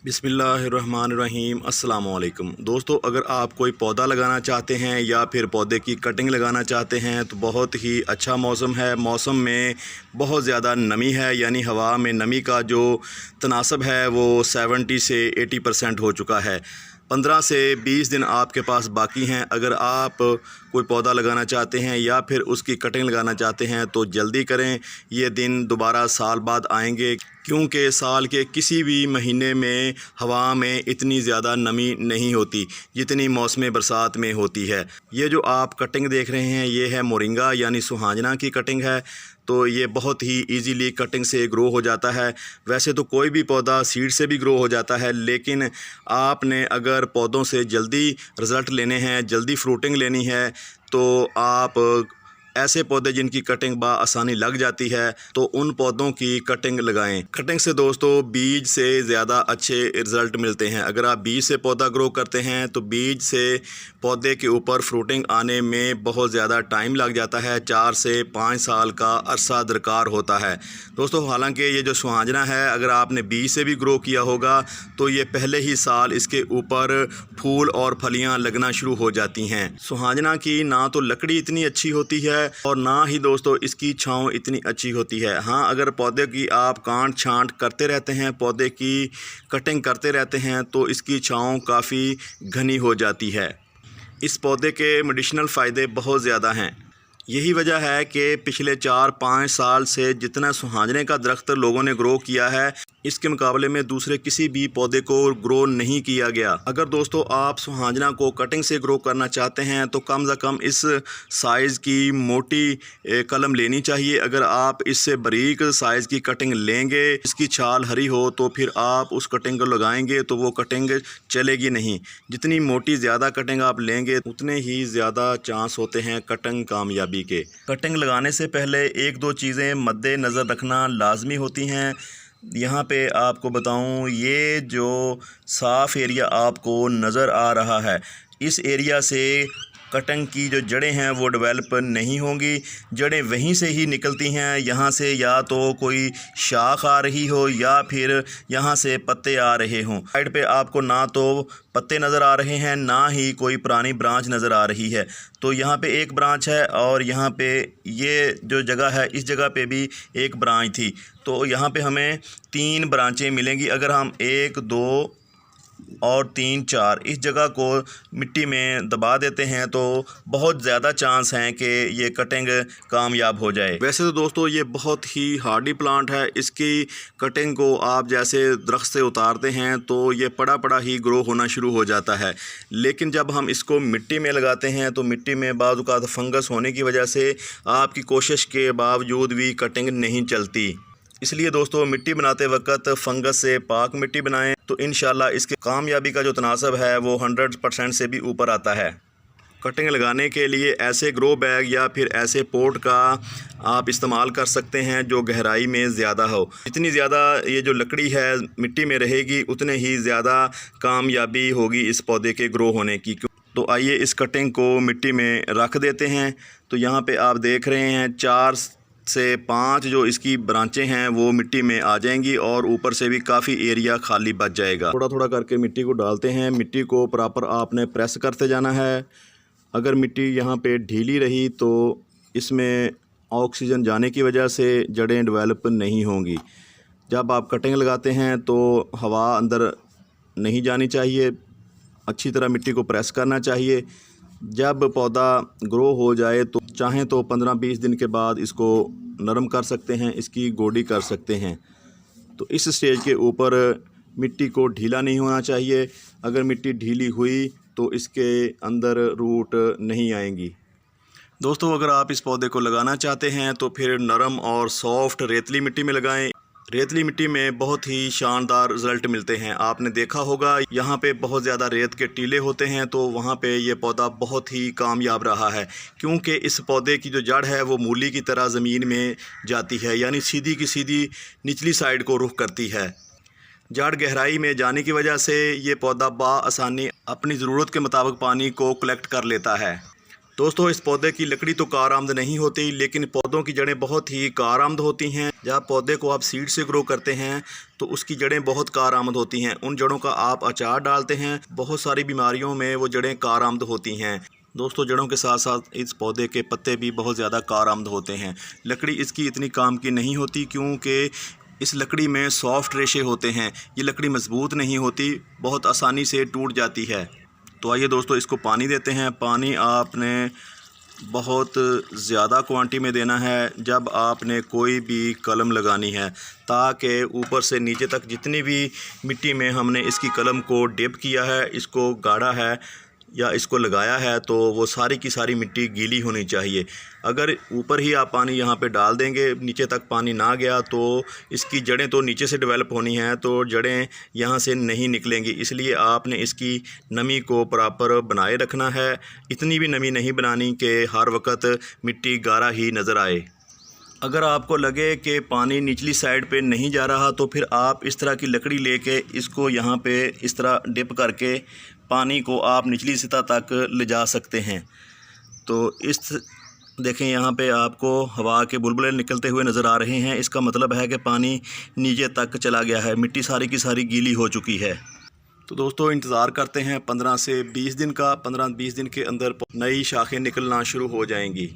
बिस्मिल्लाहिर्रहमानिर्रहीम अस्सलाम वालेकुम दोस्तों, अगर आप कोई पौधा लगाना चाहते हैं या फिर पौधे की कटिंग लगाना चाहते हैं तो बहुत ही अच्छा मौसम है। मौसम में बहुत ज़्यादा नमी है, यानी हवा में नमी का जो तनासब है वो 70 से 80% हो चुका है। 15 से 20 दिन आपके पास बाकी हैं। अगर आप कोई पौधा लगाना चाहते हैं या फिर उसकी कटिंग लगाना चाहते हैं तो जल्दी करें। ये दिन दोबारा साल बाद आएंगे, क्योंकि साल के किसी भी महीने में हवा में इतनी ज़्यादा नमी नहीं होती जितनी मौसम बरसात में होती है। ये जो आप कटिंग देख रहे हैं ये है मोरिंगा यानी सुहाजना की कटिंग है। तो ये बहुत ही इजीली कटिंग से ग्रो हो जाता है। वैसे तो कोई भी पौधा सीड से भी ग्रो हो जाता है, लेकिन आपने अगर पौधों से जल्दी रिज़ल्ट लेने हैं, जल्दी फ्रूटिंग लेनी है, तो आप ऐसे पौधे जिनकी कटिंग आसानी लग जाती है तो उन पौधों की कटिंग लगाएं। कटिंग से दोस्तों बीज से ज़्यादा अच्छे रिज़ल्ट मिलते हैं। अगर आप बीज से पौधा ग्रो करते हैं तो बीज से पौधे के ऊपर फ्रूटिंग आने में बहुत ज़्यादा टाइम लग जाता है। 4 से 5 साल का अरसा दरकार होता है दोस्तों। हालांकि ये जो सुहाजना है, अगर आपने बीज से भी ग्रो किया होगा तो ये पहले ही साल इसके ऊपर फूल और फलियाँ लगना शुरू हो जाती हैं। सुहाजना की ना तो लकड़ी इतनी अच्छी होती है और ना ही दोस्तों इसकी छांव इतनी अच्छी होती है। हाँ, अगर पौधे की आप काट छांट करते रहते हैं, पौधे की कटिंग करते रहते हैं तो इसकी छांव काफ़ी घनी हो जाती है। इस पौधे के मेडिसिनल फ़ायदे बहुत ज़्यादा हैं। यही वजह है कि पिछले 4-5 साल से जितना सुहाजने का दरख्त लोगों ने ग्रो किया है, इसके मुकाबले में दूसरे किसी भी पौधे को ग्रो नहीं किया गया। अगर दोस्तों आप सुहाजना को कटिंग से ग्रो करना चाहते हैं तो कम से कम इस साइज़ की मोटी कलम लेनी चाहिए। अगर आप इससे बारीक साइज़ की कटिंग लेंगे, इसकी छाल हरी हो, तो फिर आप उस कटिंग को लगाएंगे तो वो कटिंग चलेगी नहीं। जितनी मोटी ज़्यादा कटिंग आप लेंगे उतने ही ज़्यादा चांस होते हैं कटिंग कामयाबी के। कटिंग लगाने से पहले 1-2 चीज़ें मद्देनज़र रखना लाजमी होती हैं। यहाँ पे आपको बताऊँ, ये जो साफ़ एरिया आपको नज़र आ रहा है, इस एरिया से कटिंग की जो जड़ें हैं वो डेवलप नहीं होंगी। जड़ें वहीं से ही निकलती हैं, यहाँ से या तो कोई शाख आ रही हो या फिर यहाँ से पत्ते आ रहे हों। साइड पे आपको ना तो पत्ते नज़र आ रहे हैं, ना ही कोई पुरानी ब्रांच नज़र आ रही है। तो यहाँ पे एक ब्रांच है और यहाँ पे ये जो जगह है, इस जगह पे भी एक ब्रांच थी। तो यहाँ पे हमें 3 ब्रांचें मिलेंगी। अगर हम 1, 2 और 3, 4 इस जगह को मिट्टी में दबा देते हैं तो बहुत ज़्यादा चांस हैं कि ये कटिंग कामयाब हो जाए। वैसे तो दोस्तों ये बहुत ही हार्डी प्लांट है। इसकी कटिंग को आप जैसे दरख्त से उतारते हैं तो ये पड़ा पड़ा ही ग्रो होना शुरू हो जाता है, लेकिन जब हम इसको मिट्टी में लगाते हैं तो मिट्टी में बाज़ औक़ात फंगस होने की वजह से आपकी कोशिश के बावजूद भी कटिंग नहीं चलती। इसलिए दोस्तों मिट्टी बनाते वक्त फंगस से पाक मिट्टी बनाएं तो इंशाल्लाह इसके कामयाबी का जो तनासब है वो 100% से भी ऊपर आता है। कटिंग लगाने के लिए ऐसे ग्रो बैग या फिर ऐसे पोट का आप इस्तेमाल कर सकते हैं जो गहराई में ज़्यादा हो। जितनी ज़्यादा ये जो लकड़ी है मिट्टी में रहेगी उतने ही ज़्यादा कामयाबी होगी इस पौधे के ग्रो होने की। तो आइए इस कटिंग को मिट्टी में रख देते हैं। तो यहाँ पे आप देख रहे हैं 4 से 5 जो इसकी ब्रांचें हैं वो मिट्टी में आ जाएंगी और ऊपर से भी काफ़ी एरिया खाली बच जाएगा। थोड़ा थोड़ा करके मिट्टी को डालते हैं। मिट्टी को प्रॉपर आपने प्रेस करते जाना है। अगर मिट्टी यहाँ पे ढीली रही तो इसमें ऑक्सीजन जाने की वजह से जड़ें डेवलप नहीं होंगी। जब आप कटिंग लगाते हैं तो हवा अंदर नहीं जानी चाहिए, अच्छी तरह मिट्टी को प्रेस करना चाहिए। जब पौधा ग्रो हो जाए तो चाहें तो 15-20 दिन के बाद इसको नरम कर सकते हैं, इसकी गोडी कर सकते हैं। तो इस स्टेज के ऊपर मिट्टी को ढीला नहीं होना चाहिए। अगर मिट्टी ढीली हुई तो इसके अंदर रूट नहीं आएंगी। दोस्तों अगर आप इस पौधे को लगाना चाहते हैं तो फिर नरम और सॉफ्ट रेतली मिट्टी में लगाएं। रेतली मिट्टी में बहुत ही शानदार रिज़ल्ट मिलते हैं। आपने देखा होगा यहाँ पे बहुत ज़्यादा रेत के टीले होते हैं, तो वहाँ पे ये पौधा बहुत ही कामयाब रहा है, क्योंकि इस पौधे की जो जड़ है वो मूली की तरह ज़मीन में जाती है, यानी सीधी की सीधी निचली साइड को रुख करती है। जड़ गहराई में जाने की वजह से ये पौधा आसानी अपनी ज़रूरत के मुताबिक पानी को कलेक्ट कर लेता है। दोस्तों इस पौधे की लकड़ी तो कारआमद नहीं होती, लेकिन पौधों की जड़ें बहुत ही कारआमद होती हैं। जब पौधे को आप सीड से ग्रो करते हैं तो उसकी जड़ें बहुत कारआमद होती हैं। उन जड़ों का आप अचार डालते हैं, बहुत सारी बीमारियों में वो जड़ें कारआमद होती हैं। दोस्तों जड़ों के साथ साथ इस पौधे के पत्ते भी बहुत ज़्यादा कारआमद होते हैं। लकड़ी इसकी इतनी काम की नहीं होती क्योंकि इस लकड़ी में सॉफ्ट रेशे होते हैं। ये लकड़ी मजबूत नहीं होती, बहुत आसानी से टूट जाती है। तो आइए दोस्तों इसको पानी देते हैं। पानी आपने बहुत ज़्यादा क्वांटिटी में देना है जब आपने कोई भी कलम लगानी है, ताकि ऊपर से नीचे तक जितनी भी मिट्टी में हमने इसकी कलम को डिप किया है, इसको गाड़ा है या इसको लगाया है, तो वो सारी की सारी मिट्टी गीली होनी चाहिए। अगर ऊपर ही आप पानी यहाँ पे डाल देंगे, नीचे तक पानी ना गया, तो इसकी जड़ें तो नीचे से डेवलप होनी हैं, तो जड़ें यहाँ से नहीं निकलेंगी। इसलिए आपने इसकी नमी को प्रॉपर बनाए रखना है। इतनी भी नमी नहीं बनानी कि हर वक्त मिट्टी गारा ही नज़र आए। अगर आपको लगे कि पानी निचली साइड पे नहीं जा रहा, तो फिर आप इस तरह की लकड़ी लेके इसको यहाँ पे इस तरह डिप करके पानी को आप निचली सतह तक ले जा सकते हैं। तो इस देखें यहाँ पे आपको हवा के बुलबुले निकलते हुए नज़र आ रहे हैं। इसका मतलब है कि पानी नीचे तक चला गया है, मिट्टी सारी की सारी गीली हो चुकी है। तो दोस्तों इंतज़ार करते हैं 15 से 20 दिन का। 15-20 दिन के अंदर नई शाखें निकलना शुरू हो जाएंगी।